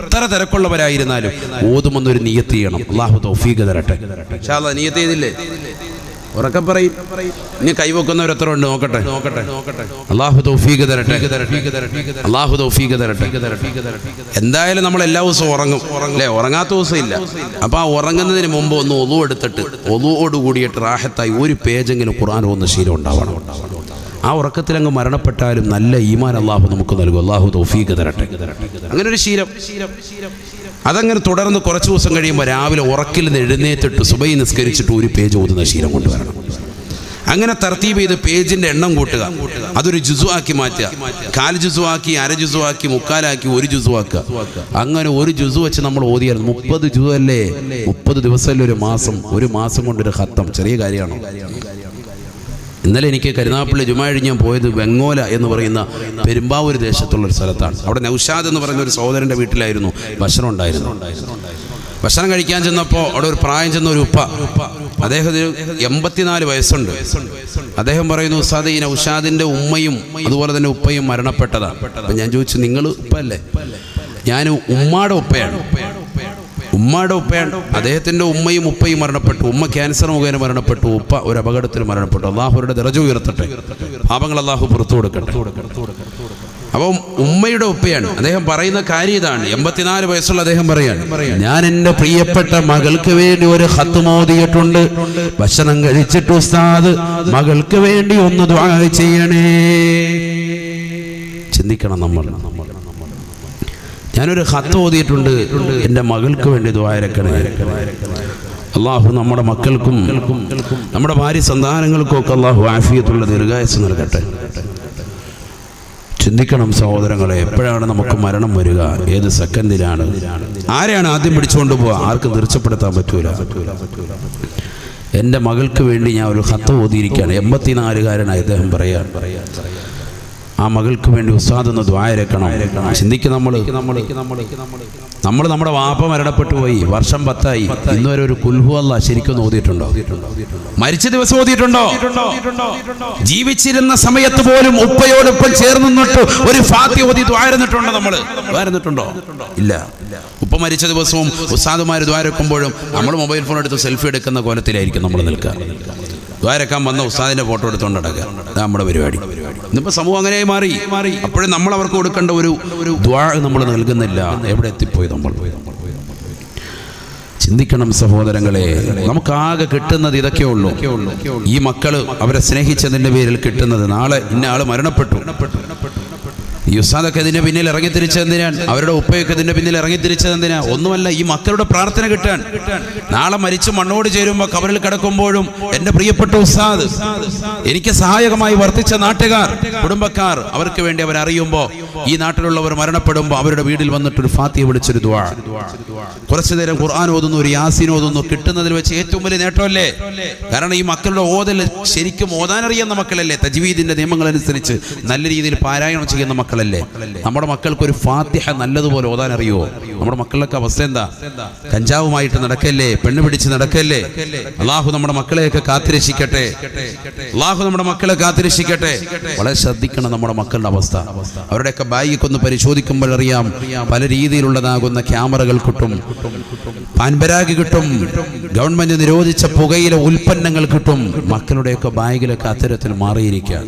എത്ര തിരക്കുള്ളവരായിരുന്നാലും ഓതുമെന്നൊരു നിയ്യത്ത് ചെയ്യണം. അല്ലാഹു തൗഫീഖ് തരട്ടെ. ഇൻഷാ അല്ലാഹ് നിയ്യത്ത് ചെയ്തില്ലേ? ഉറക്കെ പറയും. ഇനി കൈവെക്കുന്നവർ എത്ര ഉണ്ട് നോക്കട്ടെ. അല്ലാഹു തൗഫീഖ് തരട്ടെ. എന്തായാലും നമ്മൾ എല്ലാ ദിവസവും ഉറങ്ങും അല്ലേ? ഉറങ്ങാത്ത ദിവസം ഇല്ല. അപ്പൊ ആ ഉറങ്ങുന്നതിന് മുമ്പ് ഒന്ന് ഒളു എടുത്തിട്ട്, ഒളുവോട് കൂടിയിട്ട് റാഹത്തായി ഒരു പേജെങ്കിലും ഖുർആൻ ഓതുന്ന ശീലം ഉണ്ടാവണം. ആ ഉറക്കത്തിലങ്ങ് മരണപ്പെട്ടാലും നല്ല ഈമാൻ അല്ലാഹു നമുക്ക് നൽകും. അല്ലാഹു തൗഫീഖ് തരട്ടെ. അങ്ങനെ ഒരു ശീലം അതങ്ങനെ തുടർന്ന് കുറച്ച് ദിവസം കഴിയുമ്പോൾ രാവിലെ ഉറക്കിൽ നിന്ന് എഴുന്നേറ്റിട്ട് സുബഹി നിസ്കരിച്ചിട്ട് ഒരു പേജ് ഓതുന്ന ശീലം കൊണ്ടുവരണം. അങ്ങനെ തർത്തീബ് ചെയ്ത് പേജിന്റെ എണ്ണം കൂട്ടുക. അതൊരു ജുസു ആക്കി മാറ്റുക. 1/4 ജുസു ആക്കി, 1/2 ജുസു ആക്കി, 3/4 1 ജുസു ആക്കുക. അങ്ങനെ ഒരു ജുസു വെച്ച് നമ്മൾ ഓതിയാൽ 30 ജുസു അല്ലേ? 30 ദിവസമല്ലേ ഒരു മാസം കൊണ്ടൊരു ഖത്തം. ചെറിയ കാര്യമാണോ? ഇന്നലെ എനിക്ക് കരുനാഗപ്പള്ളി ജുമാ കഴിഞ്ഞ് ഞാൻ പോയത് വെങ്ങോല എന്ന് പറയുന്ന പെരുമ്പാവൂർ ദേശത്തുള്ളൊരു സ്ഥലത്താണ്. അവിടെ നൗഷാദ് എന്ന് പറയുന്ന ഒരു സഹോദരൻ്റെ വീട്ടിലായിരുന്നു ഭക്ഷണം ഉണ്ടായിരുന്നു. ഭക്ഷണം കഴിക്കാൻ ചെന്നപ്പോൾ അവിടെ ഒരു പ്രായം ചെന്ന ഒരു ഉപ്പ, അദ്ദേഹത്തിന് 84 വയസ്സുണ്ട്. അദ്ദേഹം പറയുന്നു, ഉസ്താദ്, ഈ നൗഷാദിൻ്റെ ഉമ്മയും അതുപോലെ തന്നെ ഉപ്പയും മരണപ്പെട്ടതാണ്. അപ്പം ഞാൻ ചോദിച്ചു, നിങ്ങൾ ഉപ്പ അല്ലേ? ഞാൻ ഉമ്മാടെ ഉപ്പയാണ്. അദ്ദേഹത്തിന്റെ ഉമ്മയും ഉപ്പയും മരണപ്പെട്ടു. ഉമ്മ ക്യാൻസർ മുഖേന മരണപ്പെട്ടു. ഉപ്പ ഒരു അപകടത്തിൽ മരണപ്പെട്ടു. അള്ളാഹുരുടെ ദറജ ഉയർത്തട്ടെ, പാപങ്ങൾ അള്ളാഹു പുറത്തു കൊടുക്കട്ടെ. അപ്പം ഉമ്മയുടെ ഉപ്പയാണ്. അദ്ദേഹം പറയുന്ന കാര്യം ഇതാണ്. 84 വയസ്സുള്ള അദ്ദേഹം പറയാണ്, ഞാൻ എൻ്റെ പ്രിയപ്പെട്ട മകൾക്ക് വേണ്ടി ഒരു ഖത്ത് ഓതിയിട്ടുണ്ട്. ഭക്ഷണം കഴിച്ചിട്ട് ഉസ്താദ് മകൾക്ക് വേണ്ടി ഒന്ന് ദുആ ചെയ്യണേ. ചിന്തിക്കണം നമ്മൾ. ഞാനൊരു ഖത്ത് ഓതിയിട്ടുണ്ട്, എൻ്റെ മകൾക്ക് വേണ്ടി ദുആ ഇറക്കണേ. അള്ളാഹു നമ്മുടെ മക്കൾക്കും നമ്മുടെ ഭാര്യ സന്താനങ്ങൾക്കും ഒക്കെ അള്ളാഹു ആഫിയത്തുള്ള ദീർഘായുസ്സ് നൽകട്ടെ. ചിന്തിക്കണം സഹോദരങ്ങളെ, എപ്പോഴാണ് നമുക്ക് മരണം വരിക? ഏത് സെക്കൻഡിലാണ്? ആരെയാണ് ആദ്യം പിടിച്ചുകൊണ്ട് പോവുക? ആർക്കും തീർച്ചപ്പെടുത്താൻ പറ്റൂല. എൻ്റെ മകൾക്ക് വേണ്ടി ഞാൻ ഒരു ഖത്ത് ഓതിയിരിക്കുകയാണ്. 84-കാരനായി അദ്ദേഹം പറയാൻ, ആ മകൾക്ക് വേണ്ടി ഉസ്താദ് ഒന്ന് ദുആ ഇറക്കണം. ചിന്തിക്കും നമ്മൾ നമ്മുടെ വാപ്പ മരണപ്പെട്ടു പോയി, വർഷം 10ആയി, ഇന്നുവരെ ഒരു കുൽഹു അല്ലാഹ് ശരിക്കും ഓതിയിട്ടുണ്ടോ? മരിച്ച ദിവസം ഓതിയിട്ടുണ്ടോ? ജീവിച്ചിരുന്ന സമയത്ത് പോലും ഉപ്പയോടൊപ്പം ചേർന്ന് നിന്നിട്ട് ഒരു ഫാത്തിഹ ഓതി ദുആ ഇരുന്നിട്ടുണ്ടോ? ഇല്ല. ഉപ്പ മരിച്ച ദിവസവും ഉസ്താദുമാർ ദുആ ഇറക്കുമ്പോഴും നമ്മൾ മൊബൈൽ ഫോൺ എടുത്ത് സെൽഫി എടുക്കുന്ന കോലത്തിലായിരിക്കും നമ്മൾ നിൽക്കുക. ദുആ ഇറക്കാൻ വന്ന ഉസ്താദിന്റെ ഫോട്ടോ എടുത്തുകൊണ്ട് നടക്കുക. അതാണ് നമ്മുടെ പരിപാടി. ഇന്നിപ്പോൾ സമൂഹം അങ്ങനെ മാറി. അപ്പോഴും നമ്മൾ അവർക്ക് കൊടുക്കേണ്ട ഒരു ദുആ നമ്മൾ നൽകുന്നില്ല. എവിടെ എത്തിപ്പോയി നമ്മൾ? ചിന്തിക്കണം സഹോദരങ്ങളെ. നമുക്കാകെ കിട്ടുന്നത് ഇതൊക്കെ ഉള്ളൂ. ഈ മക്കള് അവരെ സ്നേഹിച്ചതിന്റെ പേരിൽ കിട്ടുന്നത്. നാളെ ഇന്ന ആള് മരണപ്പെട്ടു, ഈ ഉസ്താദൊക്കെ ഇതിന്റെ പിന്നിൽ ഇറങ്ങിത്തിരിച്ചതെന്തിനാണ്? അവരുടെ ഉപ്പയൊക്കെ ഇതിന്റെ പിന്നിൽ ഇറങ്ങിത്തിരിച്ചതെന്തിനാ? ഒന്നുമല്ല, ഈ മക്കളുടെ പ്രാർത്ഥന കിട്ടാൻ. നാളെ മരിച്ചു മണ്ണോട് ചേരുമ്പോൾ കബറിൽ കിടക്കുമ്പോഴും എൻ്റെ പ്രിയപ്പെട്ട ഉസ്താദ്, എനിക്ക് സഹായകമായി വർത്തിച്ച നാട്ടുകാർ, കുടുംബക്കാർ, അവർക്ക് വേണ്ടി അവരറിയുമ്പോൾ, ഈ നാട്ടിലുള്ളവർ മരണപ്പെടുമ്പോൾ അവരുടെ വീട്ടിൽ വന്നിട്ടൊരു ഫാത്തിഹ വിളിച്ചൊരു ദുആ, കുറച്ചു നേരം ഖുർആൻ ഓതുന്നു, ഒരു യാസീൻ ഓതുന്നു, കിട്ടുന്നതിൽ വെച്ച് ഏറ്റവും വലിയ നേട്ടമല്ലേ? കാരണം ഈ മക്കളുടെ ഓതൽ ശരിക്കും ഓതാനറിയുന്ന മക്കളല്ലേ? തജ്വീദിന്റെ നിയമങ്ങളനുസരിച്ച് നല്ല രീതിയിൽ പാരായണം ചെയ്യുന്ന മക്കളല്ലേ? നമ്മുടെ മക്കൾക്ക് ഒരു ഫാത്തിഹ നല്ലതുപോലെ ഓതാൻ അറിയുമോ? നമ്മുടെ മക്കളുടെ അവസ്ഥ എന്താ? കഞ്ചാവുമായിട്ട് നടക്കല്ലേ, പെണ്ണ് പിടിച്ച് നടക്കല്ലേ? അള്ളാഹു നമ്മുടെ മക്കളെയൊക്കെ കാത്തിരക്ഷിക്കട്ടെ. വളരെ ശ്രദ്ധിക്കണം നമ്മുടെ മക്കളുടെ അവസ്ഥ. അവരുടെയൊക്കെ ബാഗിൽ ഒന്ന് പരിശോധിക്കുമ്പോഴറിയാം, പല രീതിയിലുള്ളതാകുന്ന ക്യാമറകൾ കിട്ടും, പാൻപരാഗ് കിട്ടും, ഗവൺമെന്റ് നിരോധിച്ച പുകയില ഉൽപ്പന്നങ്ങൾ കിട്ടും. മക്കളുടെയൊക്കെ ബാഗിലൊക്കെ അത്തരത്തിൽ മാറിയിരിക്കുക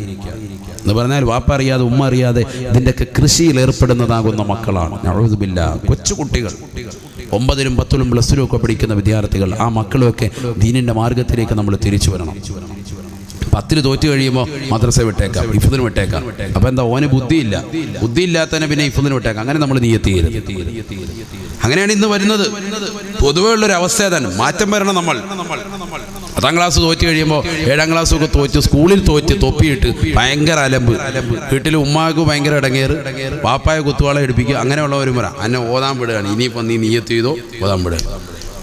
എന്ന് പറഞ്ഞാൽ, വാപ്പ അറിയാതെ ഉമ്മ അറിയാതെ ഇതിൻ്റെയൊക്കെ കൃഷിയിൽ ഏർപ്പെടുന്നതാകുന്ന മക്കളാണ്. നഊദു ബില്ലാഹ്. കൊച്ചുകുട്ടികൾ 9-ലും 10-ലും +2 ഒക്കെ പഠിക്കുന്ന വിദ്യാർത്ഥികൾ, ആ മക്കളൊക്കെ ദീനിന്റെ മാർഗത്തിലേക്ക് നമ്മൾ തിരിച്ചു വരണം. 10 തോറ്റ് കഴിയുമ്പോൾ മദ്രസ വിട്ടേക്കാം, ഹിഫ്ദിന് വിട്ടേക്കാം. അപ്പൊ എന്താ, ഓന് ബുദ്ധിയില്ലാത്തതിനെ പിന്നെ ഹിഫ്ദിന് വിട്ടേക്കാം. അങ്ങനെ നമ്മൾ നിയ്യത്ത് ചെയ്യരുത്. അങ്ങനെയാണ് ഇന്ന് വരുന്നത്. പൊതുവേ ഉള്ളൊരു അവസ്ഥ തന്നെ. മാറ്റം വരണം. നമ്മൾ 10ാം ക്ലാസ് തോറ്റ് കഴിയുമ്പോൾ 7ാം ക്ലാസ്സൊക്കെ തോറ്റ്, സ്കൂളിൽ തോറ്റ് തൊപ്പിയിട്ട് ഭയങ്കര അലമ്പ്, വീട്ടിൽ ഉമ്മാക്ക് ഭയങ്കര ഇടങ്ങേറ്, വാപ്പായ കുത്തുവാള എടുപ്പിക്കുക, അങ്ങനെയുള്ളവരും വരാം. എന്നെ ഓതാൻ വിടുകയാണ്. ഇനിയിപ്പോൾ നീ നിയ്യത്ത് ചെയ്തോ, ഓതാൻ വിടുക.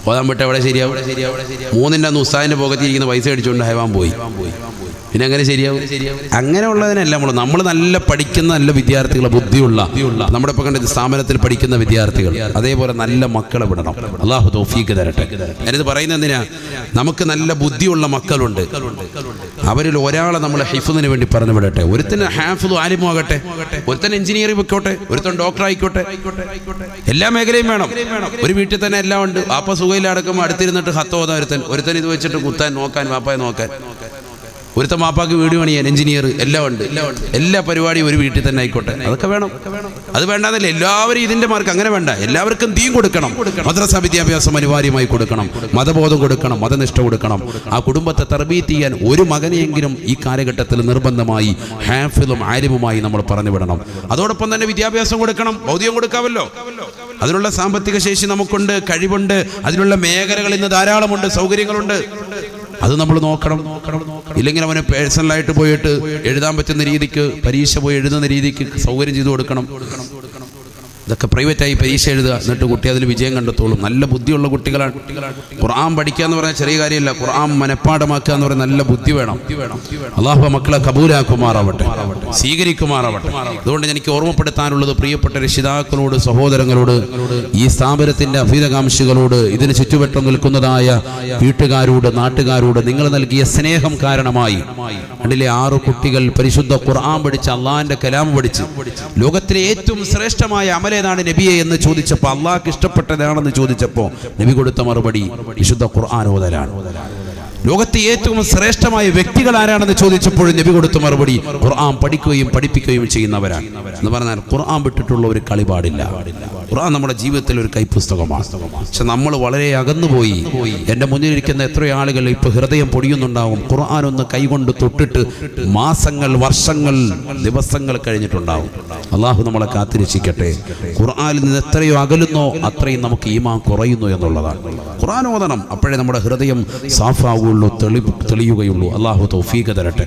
ഓതാൻ വിട്ട് എവിടെ ശരിയാവും? 3ന്റെ അന്ന് ഉസ്താദിന്റെ പോകത്തിരിക്കുന്ന പൈസ അടിച്ചുകൊണ്ട് ഹൈവാൻ പോയി. പിന്നെ അങ്ങനെ ശരിയാവും? അങ്ങനെയുള്ളതിനല്ല നമ്മൾ നല്ല പഠിക്കുന്ന നല്ല വിദ്യാർത്ഥികളെ, ബുദ്ധിയുള്ള, നമ്മുടെ ഇപ്പം കണ്ട സ്ഥാപനത്തിൽ പഠിക്കുന്ന വിദ്യാർത്ഥികൾ, അതേപോലെ നല്ല മക്കളെ വിടണം. അള്ളാഹു തൗഫീഖ് തരട്ടെ. ഞാനിത് പറയുന്നത് എന്തിനാ? നമുക്ക് നല്ല ബുദ്ധിയുള്ള മക്കളുണ്ട്. അവരിൽ ഒരാളെ നമ്മൾ ഹിഫ്ദിന് വേണ്ടി പറഞ്ഞു വിടട്ടെ. ഒരുത്തന് ഹാഫിദ് ആലിമും ആകട്ടെ, ഒരുത്തൻ എഞ്ചിനീയറിംഗ് വെക്കോട്ടെ, ഒരുത്തൻ ഡോക്ടർ ആയിക്കോട്ടെ. എല്ലാ മേഖലയും വേണം. ഒരു വീട്ടിൽ തന്നെ എല്ലാം ഉണ്ട്. വാപ്പ സുഖയിലടക്കുമ്പോൾ അടുത്തിരുന്നിട്ട് ഹത്ത് ഓതാൻ ഒരുത്തൻ ഇത് വെച്ചിട്ട് കുത്താൻ നോക്കാൻ, വാപ്പായെ നോക്കാൻ. ഒരുത്തൻ വാപ്പാക്ക് വീട് പണിയാൻ, എഞ്ചിനീയർ, എല്ലാം ഉണ്ട്. എല്ലാ പരിപാടിയും ഒരു വീട്ടിൽ തന്നെ ആയിക്കോട്ടെ. അതൊക്കെ വേണം. അത് വേണ്ടാന്നല്ല, എല്ലാവരും ഇതിന്റെ മാർക്ക് അങ്ങനെ വേണ്ട. എല്ലാവർക്കും ദീൻ കൊടുക്കണം. മദ്രസ വിദ്യാഭ്യാസം അനിവാര്യമായി കൊടുക്കണം. മതബോധം കൊടുക്കണം, മതനിഷ്ഠ കൊടുക്കണം. ആ കുടുംബത്തെ തർബീത്ത് ചെയ്യാൻ ഒരു മകനെയെങ്കിലും ഈ കാലഘട്ടത്തിൽ നിർബന്ധമായി ഹാഫിദും ആലിമുമായി നമ്മൾ പറഞ്ഞു വിടണം. അതോടൊപ്പം തന്നെ വിദ്യാഭ്യാസം കൊടുക്കണം. ഭൗതികം കൊടുക്കാമല്ലോ. അതിനുള്ള സാമ്പത്തിക ശേഷി നമുക്കുണ്ട്, കഴിവുണ്ട്. അതിനുള്ള മേഖലകൾ ഇന്ന് ധാരാളമുണ്ട്, സൗകര്യങ്ങളുണ്ട്. അത് നമ്മൾ നോക്കണം. ഇല്ലെങ്കിൽ അവന് പേഴ്സണലായിട്ട് പോയിട്ട് എഴുതാൻ പറ്റുന്ന രീതിക്ക്, പരീക്ഷ പോയി എഴുതുന്ന രീതിക്ക് സൗകര്യം ചെയ്തു കൊടുക്കണം. ഇതൊക്കെ പ്രൈവറ്റായി പരീക്ഷ എഴുതുക, എന്നിട്ട് കുട്ടി അതിൽ വിജയം കണ്ടെത്തോളും. നല്ല ബുദ്ധിയുള്ള കുട്ടികളാണ്. ഖുർആൻ പഠിക്കുക എന്ന് പറഞ്ഞാൽ ചെറിയ കാര്യമല്ല. ഖുർആൻ മനഃപ്പാഠമാക്കുക എന്ന് പറഞ്ഞാൽ നല്ല ബുദ്ധി വേണം. അള്ളാഹു മക്കളെ കബൂലാക്കുമാറാവട്ടെ, സ്വീകരിക്കുമാറാവട്ടെ. അതുകൊണ്ട് എനിക്ക് ഓർമ്മപ്പെടുത്താനുള്ളത്, പ്രിയപ്പെട്ട രക്ഷിതാക്കളോട്, സഹോദരങ്ങളോട്, ഈ സ്ഥാപനത്തിന്റെ അഭീതകാംക്ഷികളോട്, ഇതിന് ചുറ്റുവട്ടം നിൽക്കുന്നതായ വീട്ടുകാരോട്, നാട്ടുകാരോട്, നിങ്ങൾ നൽകിയ സ്നേഹം കാരണമായി അതിലെ 6 കുട്ടികൾ പരിശുദ്ധ ഖുർആൻ പഠിച്ച്, അള്ളാഹിന്റെ കലാം പഠിച്ച്, ലോകത്തിലെ ഏറ്റവും ശ്രേഷ്ഠമായ അമലേതാണ് നബിയെ എന്ന് ചോദിച്ചപ്പോൾ, അള്ളാഹ്ക്ക് ഇഷ്ടപ്പെട്ടതാണെന്ന് ചോദിച്ചപ്പോൾ നബി കൊടുത്ത മറുപടി വിശുദ്ധ ഖുർആൻ ഓതലാണ്. ലോകത്തെ ഏറ്റവും ശ്രേഷ്ഠമായ വ്യക്തികൾ ആരാണെന്ന് ചോദിച്ചപ്പോൾ നബി കൊടുത്ത മറുപടി ഖുർആൻ പഠിക്കുകയും പഠിപ്പിക്കുകയും ചെയ്യുന്നവരാണ് എന്ന് പറഞ്ഞാൽ ഖുർആൻ വിട്ടിട്ടുള്ള ഒരു കളി പാടില്ല. ഖുർആൻ നമ്മുടെ ജീവിതത്തിൽ ഒരു കൈപ്പുസ്തകമാണ്. പക്ഷെ നമ്മൾ വളരെ അകന്നുപോയി. എൻ്റെ മുന്നിലിരിക്കുന്ന എത്രയോ ആളുകൾ ഇപ്പോൾ ഹൃദയം പൊടിയുന്നുണ്ടാവും. ഖുർആൻ ഒന്ന് കൈകൊണ്ട് തൊട്ടിട്ട് മാസങ്ങൾ, വർഷങ്ങൾ, ദിവസങ്ങൾ കഴിഞ്ഞിട്ടുണ്ടാവും. അള്ളാഹു നമ്മളെ കാത്തിരക്ഷിക്കട്ടെ. ഖുർആനിൽ നിന്ന് എത്രയോ അകലുന്നോ അത്രയും നമുക്ക് ഈമാൻ കുറയുന്നു എന്നുള്ളതാണ്. ഖുർആൻ ഓതണം, അപ്പോഴേ നമ്മുടെ ഹൃദയം സാഫാവുള്ളൂ, തെളിയുകയുള്ളൂ. അള്ളാഹു തൗഫീഖ് തരട്ടെ.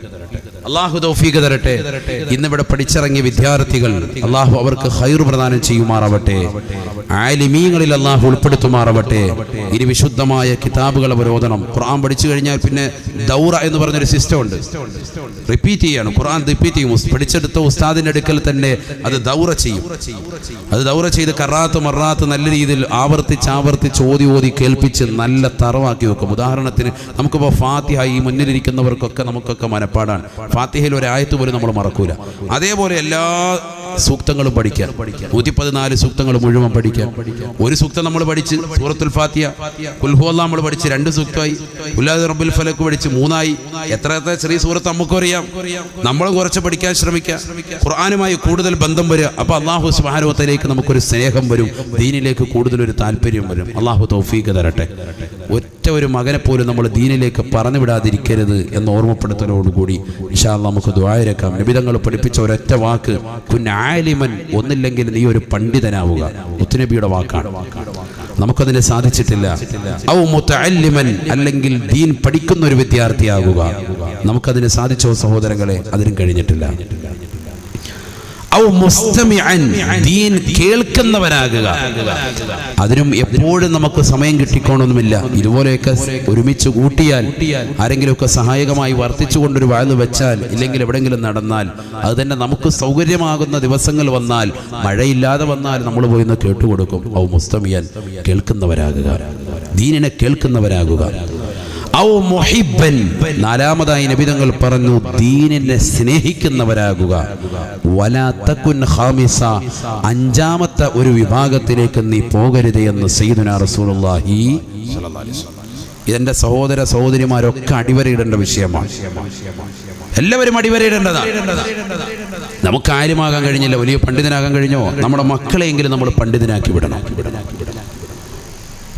അള്ളാഹു തൗഫീഖ് തരട്ടെ. ഇന്നിവിടെ പഠിച്ചിറങ്ങിയ വിദ്യാർത്ഥികൾ അള്ളാഹു അവർക്ക് ഖൈർ പ്രദാനം ചെയ്യുമാറാവട്ടെ. ആലിമീങ്ങളിൽ അള്ളാഹു ഉൾപ്പെടുത്തുമാറാവട്ടെ. ഇനി വിശുദ്ധമായ കിതാബുകൾ അവർ ഓതണം. ഖുർആൻ പഠിച്ചു കഴിഞ്ഞാൽ പിന്നെ ദൗറ എന്ന് പറഞ്ഞൊരു സിസ്റ്റം ഉണ്ട്. റിപ്പീറ്റ് ചെയ്യാണ്. ഖുർആൻ റിപ്പീറ്റ് ചെയ്യും. പഠിച്ചെടുത്ത ഉസ്താദിന്റെ അടുക്കൽ തന്നെ അത് ദൗറ ചെയ്യും. അത് ദൗറ ചെയ്ത് കറാത്ത് മറാത്ത് നല്ല രീതിയിൽ ആവർത്തിച്ച് ഓതി കേൾപ്പിച്ച് നല്ല തറവാക്കി വെക്കും. ഉദാഹരണത്തിന് നമുക്കിപ്പോൾ ഫാത്തിഹ ഈ മുന്നിലിരിക്കുന്നവർക്കൊക്കെ നമുക്കൊക്കെ മനപ്പാടാണ്. ഫാത്തിഹയിൽ ഒരു ആയത്ത് പോലും നമ്മൾ മറക്കൂല. അതേപോലെ എല്ലാ സൂക്തങ്ങളും പഠിക്കാൻ, 114 സൂക്തങ്ങൾ മുഴുവൻ പഠിക്കാൻ. ഒരു സൂക്തം നമ്മൾ പഠിച്ച് സൂറത്തുൽ ഫാത്തിഹ, ഖുൽ ഹുവല്ലാഹ് നമ്മൾ പഠിച്ച് 2 സൂക്തമായി, ഖുൽ റബ്ബിൽ ഫലക്ക് പഠിച്ച് 3 ആയി. എത്ര ചെറിയ സൂറത്ത് നമുക്കറിയാം. നമ്മൾ കുറച്ച് പഠിക്കാൻ ശ്രമിക്കുക. ഖുർആനുമായി കൂടുതൽ ബന്ധം വരിക. അപ്പോൾ അള്ളാഹു സുബ്ഹാനഹു വ തആലയിലേക്ക് നമുക്കൊരു സ്നേഹം വരും, ദീനിലേക്ക് കൂടുതലൊരു താല്പര്യം വരും. അള്ളാഹു തൗഫീഖ് തരട്ടെ. ഒറ്റ ഒരു മകനെ പോലും നമ്മൾ ദീനിലേക്ക് പറഞ്ഞു വിടാതിരിക്കരുത് എന്ന ഓർമ്മപ്പെടുത്തലോടുകൂടി ഇൻഷാ അല്ലാഹ് നമുക്ക് ദുആയിരക്കാം. നബി തങ്ങൾ പഠിപ്പിച്ച ഒരൊറ്റ വാക്ക്, ആലിമൻ, ഒന്നില്ലെങ്കിൽ നീ ഒരു പണ്ഡിതനാവുക. മുത്തുനബിയുടെ വാക്കാണ്. നമുക്കതിന് സാധിച്ചിട്ടില്ല. ഔ മുതഅല്ലിമൻ, അല്ലെങ്കിൽ ദീൻ പഠിക്കുന്ന ഒരു വിദ്യാർത്ഥിയാകുക. നമുക്കതിന് സാധിച്ചോ സഹോദരങ്ങളെ? അതിനും കഴിഞ്ഞിട്ടില്ല. ഔ മുസ്തമിഅൻ, ദീൻ കേൾക്കുന്നവനാകുക. അതിനും എപ്പോഴും നമുക്ക് സമയം കിട്ടിക്കോണമെന്നില്ല. ഇതുപോലെയൊക്കെ ഒരുമിച്ച് കൂട്ടിയാൽ, ആരെങ്കിലുമൊക്കെ സഹായകമായി വർത്തിച്ചുകൊണ്ടൊരു വാഴ്ന്നു വെച്ചാൽ, ഇല്ലെങ്കിൽ എവിടെയെങ്കിലും നടന്നാൽ, അത് തന്നെ നമുക്ക് സൗകര്യമാകുന്ന ദിവസങ്ങൾ വന്നാൽ, മഴയില്ലാതെ വന്നാൽ നമ്മൾ പോയി ഒന്ന് കേട്ടുകൊടുക്കും. ഔ മുസ്തമിഅൻ, കേൾക്കുന്നവരാകുക, ദീനിനെ കേൾക്കുന്നവരാകുക. ഔ മുഹിബ്ബൻ, 4ാമതായി നബി തങ്ങൾ പറഞ്ഞു ദീനിനെ സ്നേഹിക്കുന്നവരാകുക. വലാ തകുൻ ഖാമിസ, 5ാമത്തെ ഒരു വിഭാഗത്തിലേക്ക് നീ പോകരുത് എന്ന് സയ്യിദുനാ റസൂലുള്ളാഹി സ്വല്ലല്ലാഹു അലൈഹി വസല്ലം. ഇതെന്റെ സഹോദര സഹോദരിമാരൊക്കെ അടിവരയിടേണ്ട വിഷയമാണ്. എല്ലാവരും അടിവരയിടേണ്ടതാണ്. നമുക്ക് ആലിമാകാൻ കഴിഞ്ഞില്ല, വലിയ പണ്ഡിതനാകാൻ കഴിഞ്ഞോ? നമ്മുടെ മക്കളെയെങ്കിലും നമ്മൾ പണ്ഡിതനാക്കി വിടണം.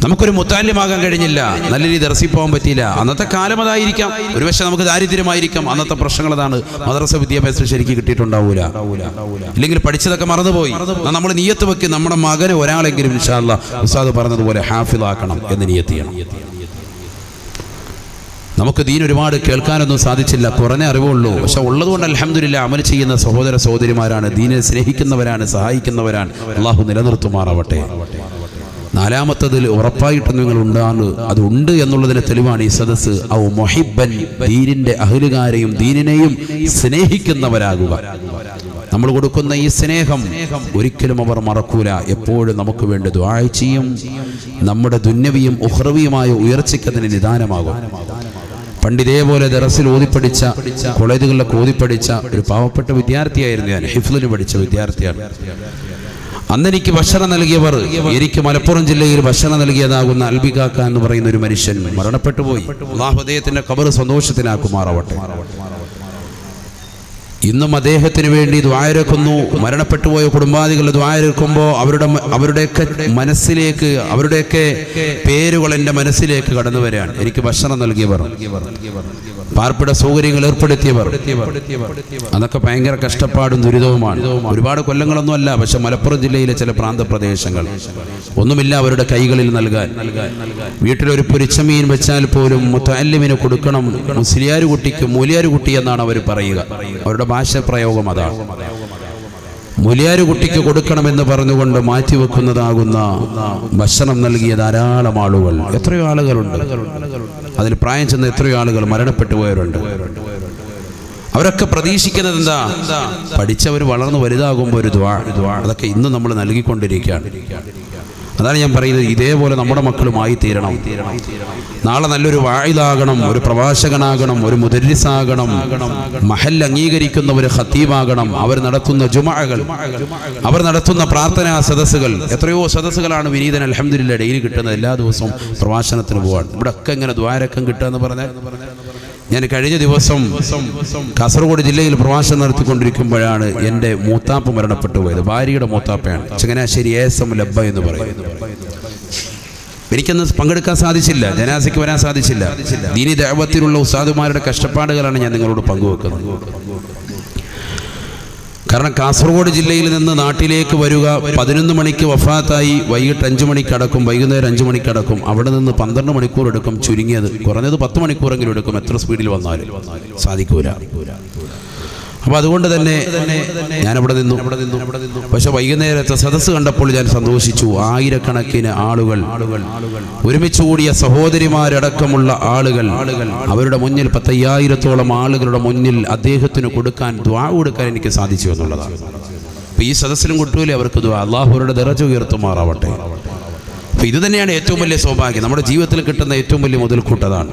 നമുക്കൊരു മുത്താലിമാകാൻ കഴിഞ്ഞില്ല, നല്ല രീതിയിൽ ദർസിൽ പോകാൻ പറ്റിയില്ല. അന്നത്തെ കാലം അതായിരിക്കാം. ഒരുപക്ഷെ നമുക്ക് ദാരിദ്ര്യമായിരിക്കാം. അന്നത്തെ പ്രശ്നങ്ങൾ അതാണ്. മദ്രസ വിദ്യാഭ്യാസം ശരിക്കും കിട്ടിയിട്ടുണ്ടാവൂല, ഇല്ലെങ്കിൽ പഠിച്ചതൊക്കെ മറന്നുപോയി. നമ്മൾ നിയ്യത്ത് വെക്കി നമ്മുടെ മകന് ഒരാളെങ്കിലും ഇൻഷാ അല്ലാഹ് ഉസ്താദ് പറഞ്ഞതുപോലെ ഹാഫിളാക്കണം എന്ന് നിയ്യത്ത് ചെയ്യണം. നമുക്ക് ദീൻ ഒരുപാട് കേൾക്കാനൊന്നും സാധിച്ചില്ല, കുറഞ്ഞ അറിവുള്ളൂ. പക്ഷെ ഉള്ളതുകൊണ്ട് അൽഹംദുലില്ലാഹ് അമൽ ചെയ്യുന്ന സഹോദര സഹോദരിമാരാണ്, ദീനെ സ്നേഹിക്കുന്നവരാണ്, സഹായിക്കുന്നവരാണ്. അള്ളാഹു നിലനിർത്തുമാറാവട്ടെ. നാലാമത്തതിൽ ഉറപ്പായിട്ടും നിങ്ങൾ ഉണ്ടാണ്, അത് ഉണ്ട് എന്നുള്ളതിന് തെളിവാണ് ഈ സദസ്സ്. ഔ മുഹിബ്ബൻ, ദീനിന്റെ അഹ്ലുകാരെയും ദീനിനെയും സ്നേഹിക്കുന്നവരാകുക. നമ്മൾ കൊടുക്കുന്ന ഈ സ്നേഹം ഒരിക്കലും അവർ മറക്കൂല. എപ്പോഴും നമുക്ക് വേണ്ടി ദുആ ചെയ്യും. നമ്മുടെ ദുന്യവിയും ഉഖ്റവിയുമായ ഉയർച്ചയ്ക്ക് അതിന് നിദാനമാകും. പണ്ടിതേപോലെ ദറസിൽ ഓതിപ്പടിച്ച, കോളേജുകളിലൊക്കെ ഓതിപ്പടിച്ച ഒരു പാവപ്പെട്ട വിദ്യാർത്ഥിയായിരുന്നു ഞാൻ. ഹിഫ്ലിന് പഠിച്ച വിദ്യാർത്ഥിയാണ്. അന്നെനിക്ക് ഭക്ഷണം നൽകിയവർ, എനിക്ക് മലപ്പുറം ജില്ലയിൽ ഭക്ഷണം നൽകിയതാകുന്ന അൽബികാക്ക എന്ന് പറയുന്ന ഒരു മനുഷ്യൻ മരണപ്പെട്ടു പോയി. അല്ലാഹു അദ്ദേഹത്തിന്റെ ഖബർ സന്തോഷത്തിനാക്കുമാറാവട്ടെ. ഇന്നും അദ്ദേഹത്തിന് വേണ്ടി ദ്വാരക്കുന്നു. മരണപ്പെട്ടു പോയ കുടുംബാദികൾ ദ്വാരക്കുമ്പോൾ അവരുടെയൊക്കെ മനസ്സിലേക്ക്, അവരുടെയൊക്കെ പേരുകൾ എൻ്റെ മനസ്സിലേക്ക് കടന്നു വരികയാണ്. എനിക്ക് ഭക്ഷണം നൽകിയവർ, പാർപ്പിട സൗകര്യങ്ങൾ ഏർപ്പെടുത്തിയവർ, അതൊക്കെ ഭയങ്കര കഷ്ടപ്പാടും ദുരിതവുമാണ്. ഒരുപാട് കൊല്ലങ്ങളൊന്നും അല്ല, പക്ഷെ മലപ്പുറം ജില്ലയിലെ ചില പ്രാന്തപ്രദേശങ്ങൾ ഒന്നുമില്ല അവരുടെ കൈകളിൽ നൽകാൻ. വീട്ടിലൊരു പൊരിച്ചമീൻ വെച്ചാൽ പോലും മുത്തഅല്ലിമിന് കൊടുക്കണം. മുസ്ലിയാർ കുട്ടിക്ക് മൂലിയാർ കുട്ടി എന്നാണ് അവർ പറയുക. അവരുടെ ഭാഷ പ്രയോഗം അതാണ്. മൂലിയാർ കുട്ടിക്ക് കൊടുക്കണമെന്ന് പറഞ്ഞുകൊണ്ട് മാറ്റിവെക്കുന്നതാകുന്ന ഭക്ഷണം നൽകിയ ധാരാളം ആളുകൾ, എത്രയോ ആളുകളുണ്ട്. അതിൽ പ്രായം ചെന്ന എത്രയോ ആളുകൾ മരണപ്പെട്ടു പോയവരുണ്ട്. അവരൊക്കെ പ്രതീക്ഷിക്കുന്നത് എന്താ? പഠിച്ചവർ വളർന്നു വലുതാകുമ്പോൾ ഒരു ദുആ. അതൊക്കെ ഇന്ന് നമ്മൾ നൽകിക്കൊണ്ടിരിക്കുകയാണ്. അതാണ് ഞാൻ പറയുന്നത്, ഇതേപോലെ നമ്മുടെ മക്കളുമായി തീരണം. നാളെ നല്ലൊരു വാഇദാകണം, ഒരു പ്രഭാഷകനാകണം, ഒരു മുദരിസാകണം, മഹൽ അംഗീകരിക്കുന്ന ഒരു ഖതീബാകണം. അവർ നടത്തുന്ന ജുമഅകൾ, അവർ നടത്തുന്ന പ്രാർത്ഥനാ സദസ്സുകൾ, എത്രയോ സദസ്സുകളാണ് വിനീതൻ അൽഹംദുലില്ലാഹ് ഡെയിലി കിട്ടുന്നത്. എല്ലാ ദിവസവും പ്രഭാഷണത്തിന് പോവാൻ ഇവിടെ ഒക്കെ ഇങ്ങനെ ദ്വാരക്കം കിട്ടുക എന്ന് പറഞ്ഞാൽ, ഞാൻ കഴിഞ്ഞ ദിവസം കാസർഗോഡ് ജില്ലയിൽ പ്രഭാഷണം നടത്തിക്കൊണ്ടിരിക്കുമ്പോഴാണ് എൻ്റെ മൂത്താപ്പ് മരണപ്പെട്ടു പോയത്. ഭാര്യയുടെ മൂത്താപ്പയാണ്. ചങ്ങനാശ്ശേരി ASM ലബ്ബ എന്ന് പറയും. എനിക്കൊന്ന് പങ്കെടുക്കാൻ സാധിച്ചില്ല, ജനാസയ്ക്ക് വരാൻ സാധിച്ചില്ല. ദീനി ദഅവത്തിലുള്ള ഉസ്താദുമാരുടെ കഷ്ടപ്പാടുകളാണ് ഞാൻ നിങ്ങളോട് പങ്കുവെക്കുന്നത്. കാരണം കാസർഗോഡ് ജില്ലയിൽ നിന്ന് നാട്ടിലേക്ക് വരിക, 11 മണിക്ക് വഫാത്തായി, വൈകിട്ട് 5 മണിക്ക് അടക്കും, വൈകുന്നേരം 5 മണിക്ക് അടക്കും. അവിടെ നിന്ന് 12 മണിക്കൂർ എടുക്കും, ചുരുങ്ങിയത് കുറഞ്ഞത് 10 മണിക്കൂറെങ്കിലും എടുക്കും. എത്ര സ്പീഡിൽ വന്നാലും സാധിക്കൂല. അപ്പൊ അതുകൊണ്ട് തന്നെ ഞാൻ അവിടെ നിന്നു. പക്ഷെ വൈകുന്നേരത്തെ സദസ്സ് കണ്ടപ്പോൾ ഞാൻ സന്തോഷിച്ചു. ആയിരക്കണക്കിന് ആളുകൾ ഒരുമിച്ച് കൂടിയ സഹോദരിമാരടക്കമുള്ള ആളുകൾ, അവരുടെ മുന്നിൽ 10,000-ഓളം ആളുകളുടെ മുന്നിൽ അദ്ദേഹത്തിന് കൊടുക്കാൻ, ദുആ കൊടുക്കാൻ എനിക്ക് സാധിച്ചു എന്നുള്ളതാണ്. അപ്പൊ ഈ സദസ്സിലും കിട്ടൂലേ അവർക്ക് ദുആ. അല്ലാഹു അവരുടെ ദറജ ഉയർത്തുമാറാവട്ടെ. അപ്പൊ ഇത് തന്നെയാണ് ഏറ്റവും വലിയ സൗഭാഗ്യം. നമ്മുടെ ജീവിതത്തിൽ കിട്ടുന്ന ഏറ്റവും വലിയ മുതൽക്കൂട്ടതാണ്.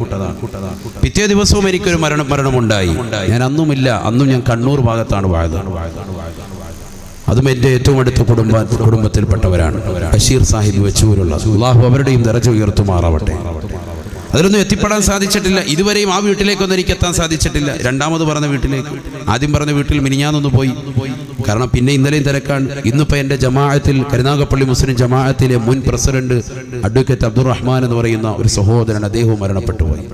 പിറ്റേ ദിവസവും എനിക്കൊരു മരണമുണ്ടായി. ഞാൻ അന്നും ഞാൻ കണ്ണൂർ ഭാഗത്താണ് വാഴത്. അതും എൻ്റെ ഏറ്റവും അടുത്ത കുടുംബത്തിൽപ്പെട്ടവരാണ്. ബഷീർ സാഹിബ് വെച്ചൂരുള്ള. അല്ലാഹു അവരുടെയും ദറജ ഉയർത്തുമാറാവട്ടെ. അതിലൊന്നും എത്തിപ്പെടാൻ സാധിച്ചിട്ടില്ല ഇതുവരെയും. ആ വീട്ടിലേക്കൊന്നും എനിക്ക് എത്താൻ സാധിച്ചിട്ടില്ല. രണ്ടാമത് പറഞ്ഞ വീട്ടിലേക്ക്, ആദ്യം പറഞ്ഞ വീട്ടിൽ മിനിഞ്ഞാന്നൊന്ന് പോയി. കാരണം പിന്നെ ഇന്നലെയും തിരക്കാണ്. ഇന്നിപ്പോൾ എൻ്റെ ജമാഅത്തിൽ, കരുനാഗപ്പള്ളി മുസ്ലിം ജമാഅത്തിലെ മുൻ പ്രസിഡന്റ് അഡ്വക്കേറ്റ് അബ്ദുറഹ്മാൻ എന്ന് പറയുന്ന ഒരു സഹോദരൻ, അദ്ദേഹവും മരണപ്പെട്ടു പോയി.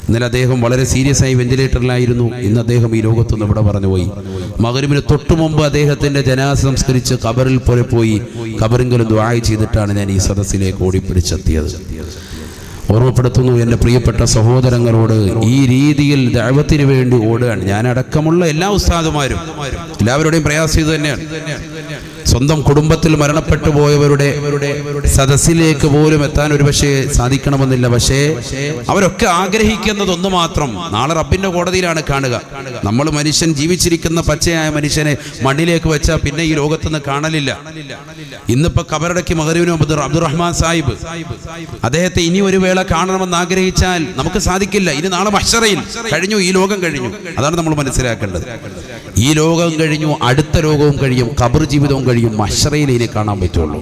ഇന്നലെ അദ്ദേഹം വളരെ സീരിയസ് ആയി വെന്റിലേറ്ററിലായിരുന്നു. ഇന്ന് അദ്ദേഹം ഈ ലോകത്തുനിന്ന് ഇവിടെ പറഞ്ഞുപോയി. മഗ്‌രിബിന് തൊട്ടു മുമ്പ് അദ്ദേഹത്തിന്റെ ജനാസ സംസ്കരിച്ച് ഖബറിൽ പോയി ഖബറിങ്കലും ദുആ ചെയ്തിട്ടാണ് ഞാൻ ഈ സദസ്സിലേക്ക് ഓടിപ്പിടിച്ചെത്തിയത്. ഓർമ്മപ്പെടുത്തുന്നു എൻ്റെ പ്രിയപ്പെട്ട സഹോദരങ്ങളോട്, ഈ രീതിയിൽ ദഅവത്തിന് വേണ്ടി ഓടുകയാണ്. ഞാനടക്കമുള്ള എല്ലാ ഉസ്താദുമാരും, എല്ലാവരുടെയും പ്രയാസം ഇത് തന്നെയാണ്. സ്വന്തം കുടുംബത്തിൽ മരണപ്പെട്ടു പോയവരുടെ സദസ്സിലേക്ക് പോലും എത്താൻ ഒരുപക്ഷെ സാധിക്കണമെന്നില്ല. പക്ഷേ അവരൊക്കെ ആഗ്രഹിക്കുന്നതൊന്നു മാത്രം, നാളെ റബ്ബിന്റെ കോടതിയിലാണ് കാണുക. നമ്മൾ മനുഷ്യൻ, ജീവിച്ചിരിക്കുന്ന പച്ചയായ മനുഷ്യനെ മണ്ണിലേക്ക് വെച്ചാൽ പിന്നെ ഈ ലോകത്തുനിന്ന് കാണലില്ല. ഇന്നിപ്പോ കബറടക്കി മഗ്‌രിബിന് മുമ്പ് അബ്ദുറഹ്മാൻ സാഹിബ്, അദ്ദേഹത്തെ ഇനി ഒരു വേള കാണണമെന്ന് ആഗ്രഹിച്ചാൽ നമുക്ക് സാധിക്കില്ല. ഇനി നാളെ മഹ്ശറയിൽ കഴിഞ്ഞു, ഈ ലോകം കഴിഞ്ഞു. അതാണ് നമ്മൾ മനസ്സിലാക്കേണ്ടത്. ഈ ലോകം കഴിഞ്ഞു, അടുത്ത ലോകവും കഴിയും, ഖബർ ജീവിതവും കഴിയും, മഹ്ശറയിൽ ഇനി കാണാൻ പറ്റുള്ളൂ.